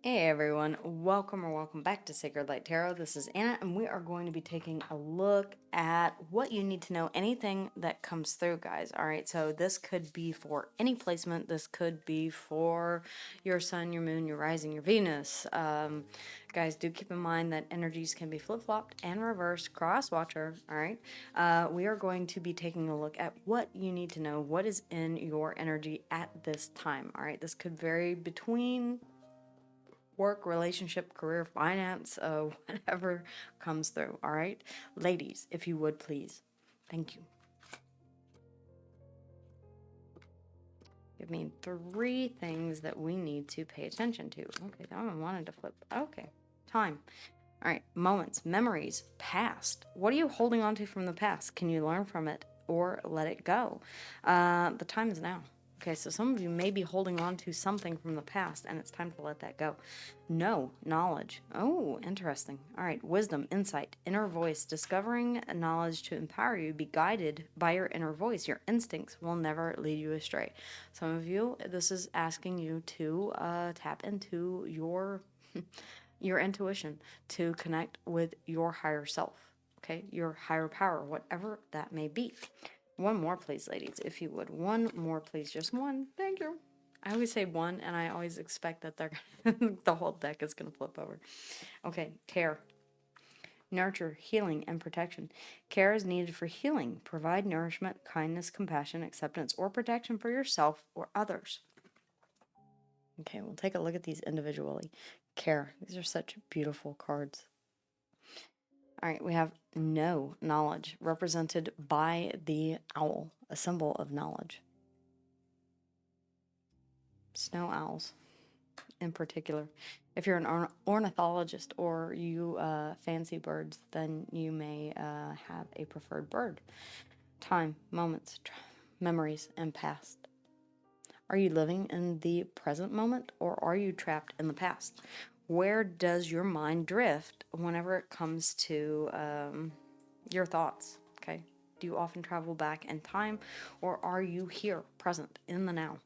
Hey everyone, welcome or welcome back to Sacred Light Tarot. This is Anna, and we are going to be taking a look at what you need to know, anything that comes through, guys. All right, so this could be for any placement. This could be for your sun, your moon, your rising, your Venus. Guys, do keep in mind that energies can be flip-flopped and reversed. Cross watcher. All right, we are going to be taking a look at what you need to know, what is in your energy at this time. All right, this could vary between work, relationship, career, finance, whatever comes through. All right, ladies, if you would please. Thank you. Give me 3 things that we need to pay attention to. Okay, that one wanted to flip. Okay, time. All right, moments, memories, past. What are you holding on to from the past? Can you learn from it or let it go? The time is now. Okay, so some of you may be holding on to something from the past and it's time to let that go. No, knowledge. Oh, interesting. All right, wisdom, insight, inner voice, discovering knowledge to empower you. Be guided by your inner voice. Your instincts will never lead you astray. Some of you, this is asking you to tap into your your intuition, to connect with your higher self, okay? Your higher power, whatever that may be. One more, please, ladies, if you would. One more, please. Just one. Thank you. I always say one, and I always expect that they're the whole deck is going to flip over. Okay, care. Nurture, healing, and protection. Care is needed for healing. Provide nourishment, kindness, compassion, acceptance, or protection for yourself or others. Okay, we'll take a look at these individually. Care. These are such beautiful cards. All right, we have no knowledge, represented by the owl, a symbol of knowledge. Snow owls, in particular. If you're an ornithologist or you fancy birds, then you may have a preferred bird. Time, moments, memories, and past. Are you living in the present moment or are you trapped in the past? Where does your mind drift whenever it comes to your thoughts? Okay. Do you often travel back in time or are you here, present, in the now?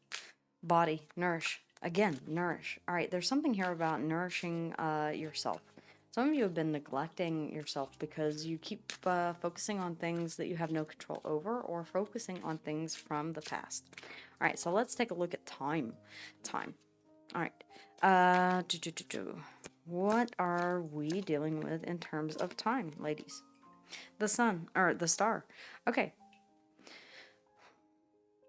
Body, nourish. Again, nourish. All right, there's something here about nourishing yourself. Some of you have been neglecting yourself because you keep focusing on things that you have no control over or focusing on things from the past. All right, so let's take a look at time. Time. All right. What are we dealing with in terms of time, ladies? The sun, or the star. Okay.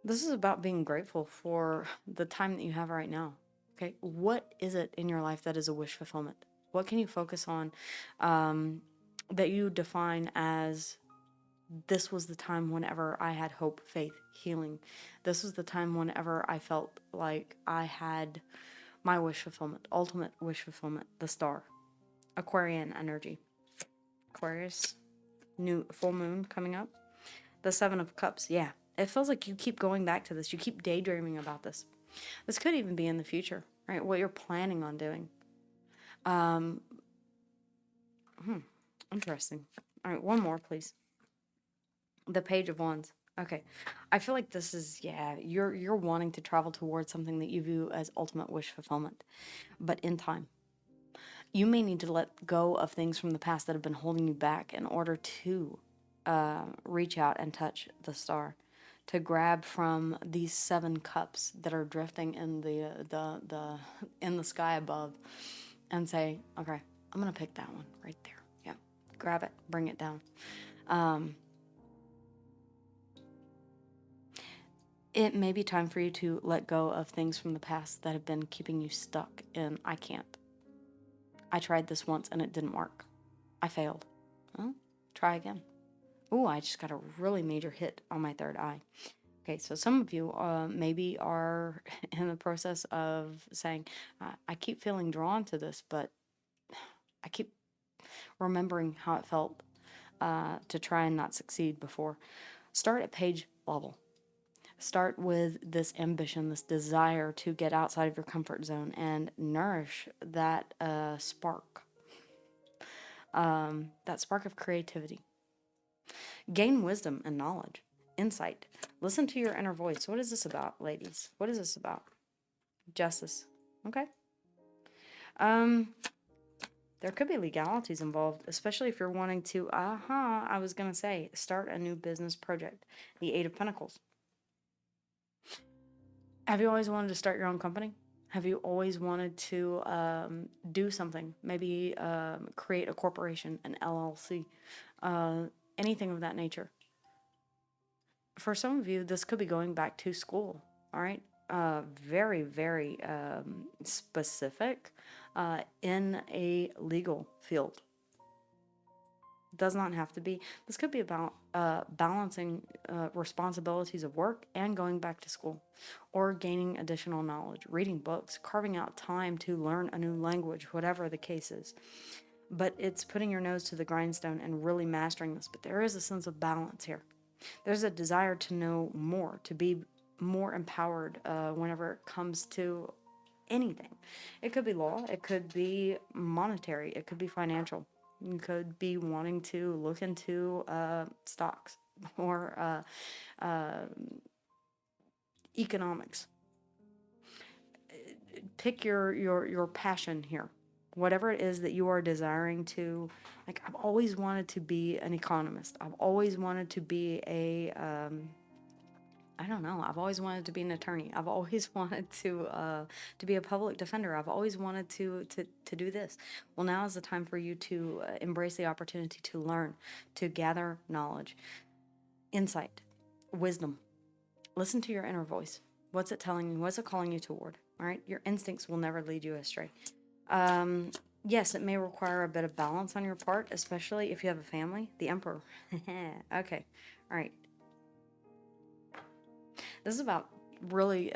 This is about being grateful for the time that you have right now. Okay. What is it in your life that is a wish fulfillment? What can you focus on that you define as this was the time whenever I had hope, faith, healing. This was the time whenever I felt like I had my wish fulfillment, ultimate wish fulfillment, the star. Aquarian energy. Aquarius, new full moon coming up. The 7 of Cups, yeah. It feels like you keep going back to this. You keep daydreaming about this. This could even be in the future, right? What you're planning on doing. Interesting. All right, one more, please. The Page of Wands. Okay. I feel like this is, yeah, you're wanting to travel towards something that you view as ultimate wish fulfillment, but in time. You may need to let go of things from the past that have been holding you back in order to reach out and touch the star, to grab from these 7 cups that are drifting in the in the sky above, and say, okay, I'm gonna pick that one right there. Yeah, grab it, bring it down. It may be time for you to let go of things from the past that have been keeping you stuck in I can't. I tried this once and it didn't work. I failed. Well, try again. Ooh, I just got a really major hit on my third eye. Okay, so some of you maybe are in the process of saying, I keep feeling drawn to this, but I keep remembering how it felt to try and not succeed before. Start at page level. Start with this ambition, this desire to get outside of your comfort zone and nourish that spark, that spark of creativity. Gain wisdom and knowledge, insight. Listen to your inner voice. What is this about, ladies? What is this about? Justice. Okay. There could be legalities involved, especially if you're wanting to, I was going to say, start a new business project. The Eight of Pentacles. Have you always wanted to start your own company? Have you always wanted to do something? Maybe create a corporation, an LLC, anything of that nature. For some of you, this could be going back to school, all right? Very, very specific in a legal field. Does not have to be. This could be about balancing responsibilities of work and going back to school, or gaining additional knowledge, reading books, carving out time to learn a new language, whatever the case is. But it's putting your nose to the grindstone and really mastering this. But there is a sense of balance here. There's a desire to know more, to be more empowered whenever it comes to anything. It could be law, it could be monetary, it could be financial. You could be wanting to look into stocks or economics. Pick your passion here. Whatever it is that you are desiring to, like, I've always wanted to be an economist. I've always wanted to be a, I don't know. I've always wanted to be an attorney. I've always wanted to be a public defender. I've always wanted to do this. Well, now is the time for you to embrace the opportunity to learn, to gather knowledge, insight, wisdom. Listen to your inner voice. What's it telling you? What's it calling you toward? All right. Your instincts will never lead you astray. Yes, it may require a bit of balance on your part, especially if you have a family. The Emperor. Okay. All right. This is about really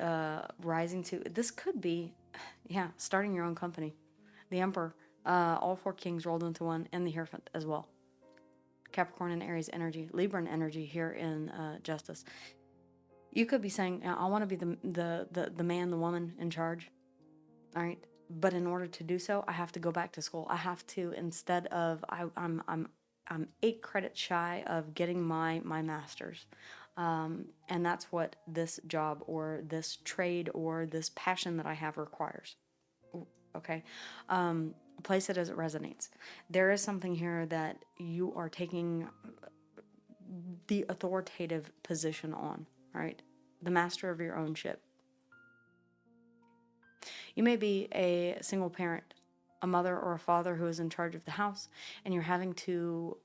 rising to, this could be, starting your own company. The Emperor, all four kings rolled into one, and the Hierophant as well. Capricorn and Aries energy, Libra and energy here in Justice. You could be saying, I want to be the man, the woman in charge. All right. But in order to do so, I have to go back to school. I have to, instead of, I'm 8 credits shy of getting my master's. And that's what this job or this trade or this passion that I have requires. Okay. Place it as it resonates. There is something here that you are taking the authoritative position on, right? The master of your own ship. You may be a single parent, a mother or a father who is in charge of the house, and you're having to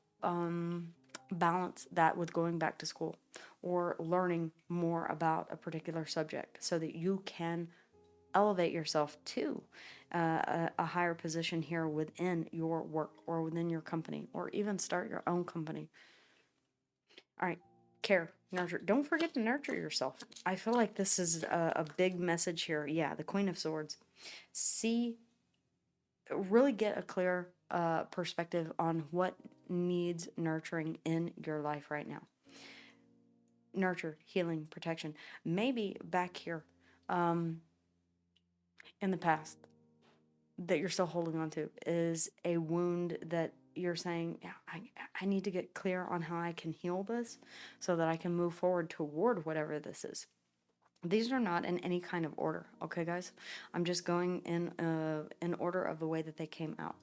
balance that with going back to school or learning more about a particular subject so that you can elevate yourself to a higher position here within your work or within your company, or even start your own company. All right. Care, nurture. Don't forget to nurture yourself. I feel like this is a big message here. Yeah, the Queen of Swords. Really get a clear perspective on what needs nurturing in your life right now. Nurture, healing, protection. Maybe back here in the past that you're still holding on to is a wound that you're saying, I need to get clear on how I can heal this so that I can move forward toward whatever this is. These are not in any kind of order, okay, guys? I'm just going in order of the way that they came out.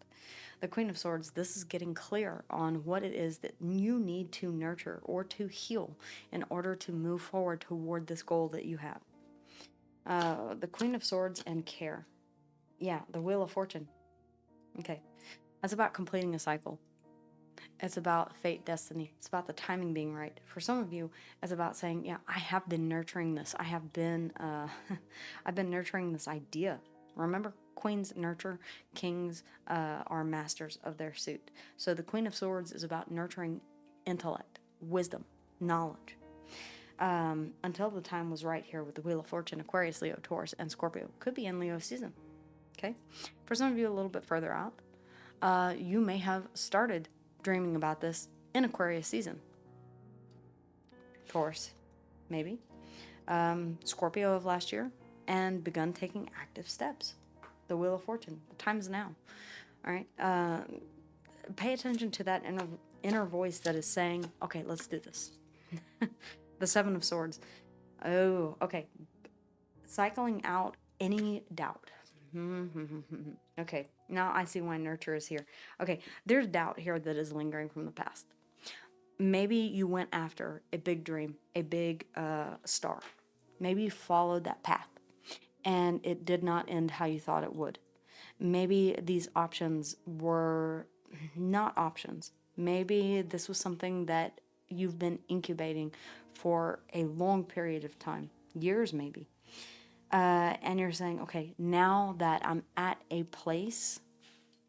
The Queen of Swords, this is getting clear on what it is that you need to nurture or to heal in order to move forward toward this goal that you have. The Queen of Swords and care. Yeah, the Wheel of Fortune. Okay. That's about completing a cycle. It's about fate, destiny. It's about the timing being right. For some of you, it's about saying, yeah, I have been nurturing this. I have been, I've been nurturing this idea. Remember, queens nurture, kings are masters of their suit. So the Queen of Swords is about nurturing intellect, wisdom, knowledge. Until the time was right here with the Wheel of Fortune, Aquarius, Leo, Taurus, and Scorpio. Could be in Leo season. Okay. For some of you a little bit further out, you may have started dreaming about this in Aquarius season. Taurus, maybe. Scorpio of last year, and begun taking active steps. The Wheel of Fortune. The time is now. All right. Pay attention to that inner voice that is saying, okay, let's do this. The Seven of Swords. Oh, okay. Cycling out any doubt. Okay, now I see why nurture is here. Okay, there's doubt here that is lingering from the past. Maybe you went after a big dream, a big star. Maybe you followed that path and it did not end how you thought it would. Maybe these options were not options. Maybe this was something that you've been incubating for a long period of time, years maybe. And you're saying, okay, now that I'm at a place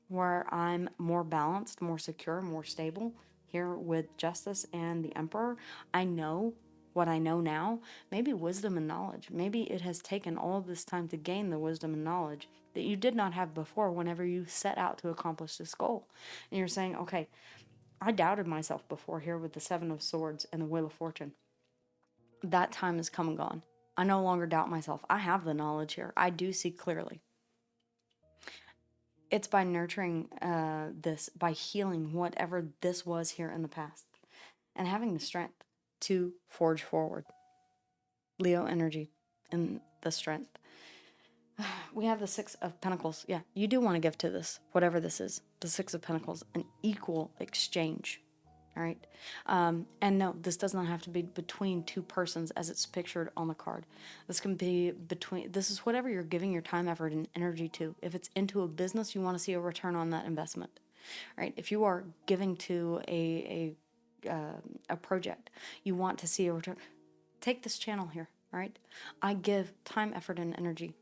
where I'm more balanced, more secure, more stable here with justice and the emperor, I know what I know now, maybe wisdom and knowledge. Maybe it has taken all of this time to gain the wisdom and knowledge that you did not have before whenever you set out to accomplish this goal. And you're saying, okay, I doubted myself before here with the Seven of Swords and the Wheel of Fortune. That time has come and gone. I no longer doubt myself. I have the knowledge here. I do see clearly. It's by nurturing this, by healing whatever this was here in the past, and having the strength to forge forward. Leo energy and the strength. We have the Six of Pentacles. Yeah, you do want to give to this, whatever this is. The Six of Pentacles, an equal exchange. All right. And no, this does not have to be between two persons as it's pictured on the card. This can be between, this is whatever you're giving your time, effort, and energy to. If it's into a business, you want to see a return on that investment. Right? If you are giving to a project, you want to see a return. Take this channel here. Right? I give time, effort, and energy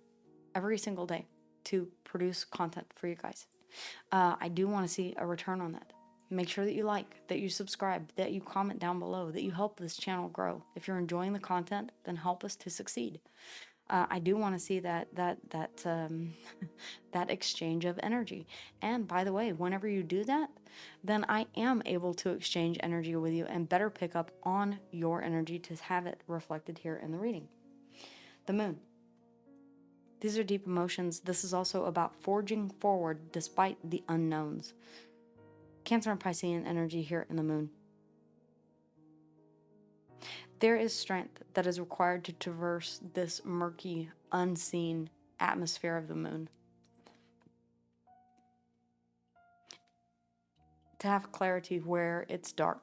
every single day to produce content for you guys. I do want to see a return on that. Make sure that you like, that you subscribe, that you comment down below, that you help this channel grow. If you're enjoying the content, then help us to succeed. I do want to see that that exchange of energy. And by the way, whenever you do that, then I am able to exchange energy with you and better pick up on your energy to have it reflected here in the reading. The moon. These are deep emotions. This is also about forging forward despite the unknowns. Cancer and Piscean energy here in the moon. There is strength that is required to traverse this murky, unseen atmosphere of the moon. To have clarity where it's dark,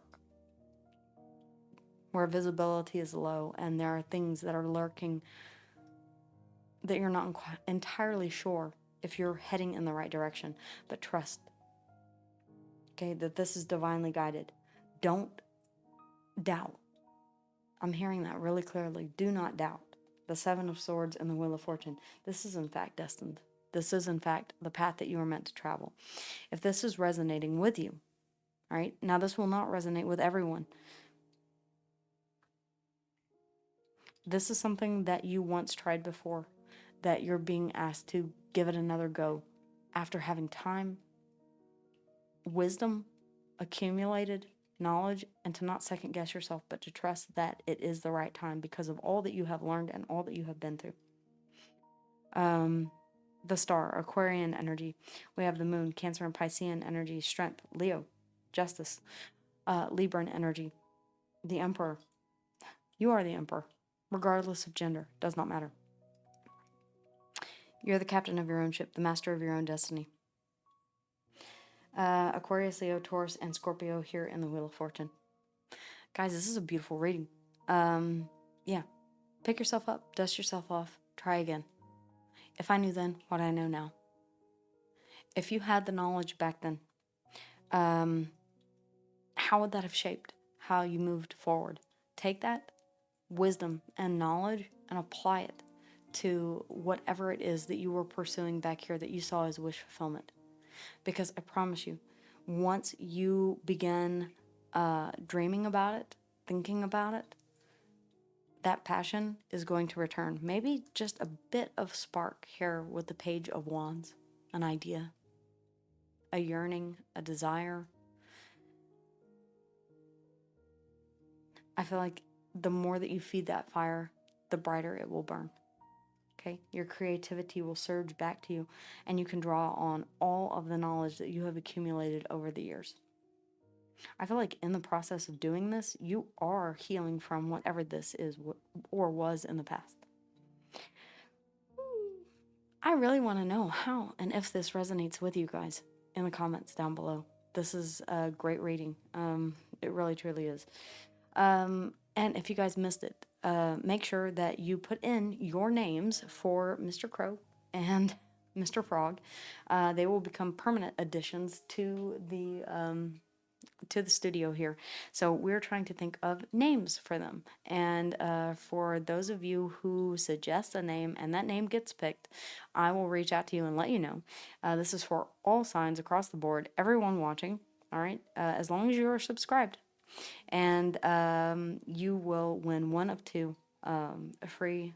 where visibility is low, and there are things that are lurking that you're not entirely sure if you're heading in the right direction, but trust. Okay, that this is divinely guided. Don't doubt. I'm hearing that really clearly. Do not doubt. The Seven of Swords and the Wheel of Fortune. This is in fact destined. This is in fact the path that you are meant to travel. If this is resonating with you, all right, now this will not resonate with everyone. This is something that you once tried before, that you're being asked to give it another go after having time, wisdom, accumulated knowledge, and to not second guess yourself, but to trust that it is the right time because of all that you have learned and all that you have been through. The star, Aquarian energy. We have the moon, Cancer and Piscean energy, strength, Leo, justice, Libran energy, the emperor. You are the emperor, regardless of gender, does not matter. You're the captain of your own ship, the master of your own destiny. Aquarius, Leo, Taurus, and Scorpio here in the Wheel of Fortune. Guys, this is a beautiful reading. Yeah. Pick yourself up, dust yourself off, try again. If I knew then what I know now. If you had the knowledge back then, how would that have shaped how you moved forward? Take that wisdom and knowledge and apply it to whatever it is that you were pursuing back here that you saw as wish fulfillment. Because I promise you, once you begin dreaming about it, thinking about it, that passion is going to return. Maybe just a bit of spark here with the Page of Wands, an idea, a yearning, a desire. I feel like the more that you feed that fire, the brighter it will burn. Okay, your creativity will surge back to you, and you can draw on all of the knowledge that you have accumulated over the years. I feel like in the process of doing this, you are healing from whatever this is or was in the past. I really want to know how and if this resonates with you guys in the comments down below. This is a great reading. It really truly is. And if you guys missed it, make sure that you put in your names for Mr. Crow and Mr. Frog. They will become permanent additions to the studio here. So we're trying to think of names for them. And for those of you who suggest a name and that name gets picked, I will reach out to you and let you know. This is for all signs across the board, everyone watching. All right, as long as you are subscribed, and you will win one of two free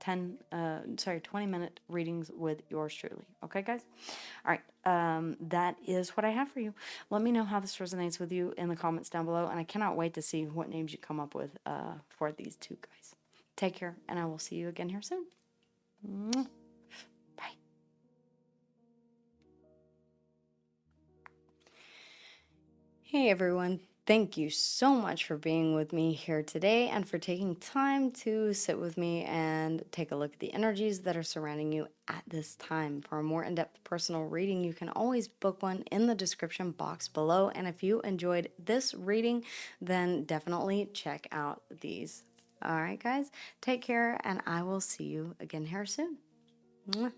20-minute readings with yours truly. Okay, guys? All right, that is what I have for you. Let me know how this resonates with you in the comments down below, and I cannot wait to see what names you come up with for these two guys. Take care, and I will see you again here soon. Bye. Hey, everyone. Thank you so much for being with me here today and for taking time to sit with me and take a look at the energies that are surrounding you at this time. For a more in-depth personal reading, you can always book one in the description box below. And if you enjoyed this reading, then definitely check out these. All right, guys, take care, and I will see you again here soon. Mwah.